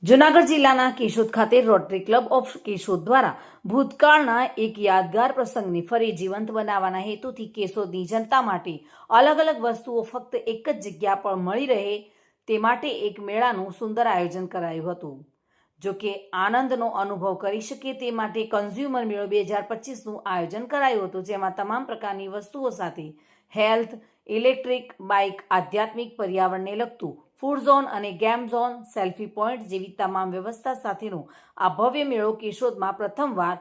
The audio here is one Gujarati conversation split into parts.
જૂનાગઢ જિલ્લાના કેશોદ ખાતે રોટરી ક્લબ ઓફ કેશોદ દ્વારા ભૂતકાળના એક યાદગાર પ્રસંગને ફરી જીવંત બનાવવાના હેતુથી કેશોદની જનતા માટે અલગ અલગ વસ્તુઓ ફક્ત એક જ જગ્યા પર મળી રહે તે માટે એક મેળાનું સુંદર આયોજન કરાયું હતું। જો કે આનંદનો અનુભવ કરી શકે તે માટે કન્ઝ્યુમર મેળો 2025નું આયોજન કરાયું હતું, જેમાં તમામ પ્રકારની વસ્તુઓ સાથે હેલ્થ, ઇલેક્ટ્રિક, બાઇક, આધ્યાત્મિક, પર્યાવરણને લગતું ફૂડ ઝોન અને ગેમ ઝોન, સેલ્ફી પોઈન્ટ જેવી તમામ વ્યવસ્થા સાથેનો આ ભવ્ય મેળો કેશોદમાં પ્રથમવાર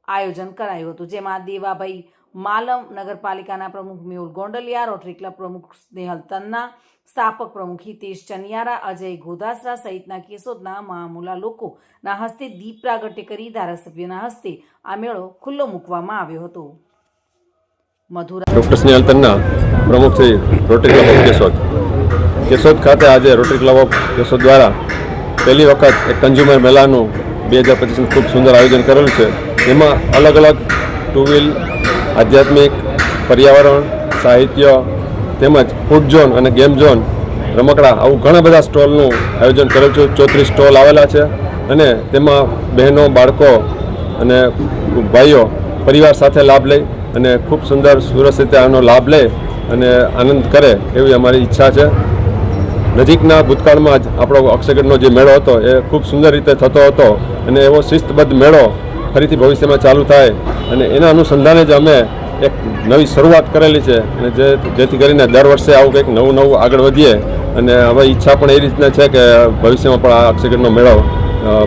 આયોજન કરાયું હતું, જેમાં દેવાભાઈ માલમ, નગરપાલિકાના પ્રમુખ મેહુલ ગોંડલિયા, રોટરી ક્લબ પ્રમુખ સ્નેહલ તન્ના, સ્થાપક પ્રમુખ હિતેશ ચનિયારા, અજય ગોધાસરા સહિતના કેશોદના મામૂલા લોકોના હસ્તે દીપ પ્રાગટ્ય કરી ધારાસભ્યના હસ્તે આ મેળો ખુલ્લો મૂકવામાં આવ્યો હતો। ડૉક્ટર સ્નેહલ તન્ના, પ્રમુખ Shri rotary club of Keshod. Keshod ખાતે આજે રોટરી ક્લબ ઓફ કેશોદ દ્વારા પહેલી વખત એક કન્ઝ્યુમર મેળાનું 2025નું ખૂબ સુંદર આયોજન કરેલું છે। એમાં અલગ અલગ ટુ વ્હીલ, આધ્યાત્મિક, પર્યાવરણ, સાહિત્ય તેમજ ફૂડ ઝોન અને ગેમ ઝોન, રમકડા આવું ઘણા બધા સ્ટોલનું આયોજન કરેલું છે। 34 સ્ટોલ આવેલા છે અને તેમાં બહેનો, બાળકો અને ભાઈઓ પરિવાર સાથે લાભ લે અને ખૂબ સુંદર સુરક્ષિત રીતે આનો લાભ લે અને આનંદ કરે એવી અમારી ઈચ્છા છે। નજીકના ભૂતકાળમાં જ આપણો અક્ષયગઢનો જે મેળો હતો એ ખૂબ સુંદર રીતે થતો હતો અને એવો શિસ્તબદ્ધ મેળો ફરીથી ભવિષ્યમાં ચાલુ થાય અને એના અનુસંધાને જ અમે એક નવી શરૂઆત કરેલી છે અને જેથી કરીને દર વર્ષે આવું કંઈક નવું આગળ વધીએ અને હવે ઈચ્છા પણ એ રીતના છે કે ભવિષ્યમાં પણ આ અક્ષયગઢનો મેળો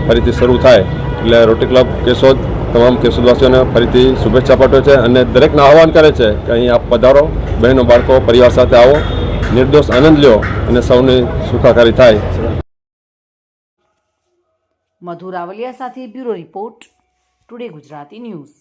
ફરીથી શરૂ થાય। એટલે રોટરી ક્લબ કેશોદ તમામ કેશોદવાસીઓને ફરીથી શુભેચ્છા પાઠવે છે અને દરેકને આહ્વાન કરે છે કે અહીં આપ પધારો, બહેનો, બાળકો, પરિવાર સાથે આવો, નિર્દોષ આનંદ લ્યો અને સૌની સુખાકારી થાય। મધુ રાવલિયા સાથે bureau report, today Gujarati news.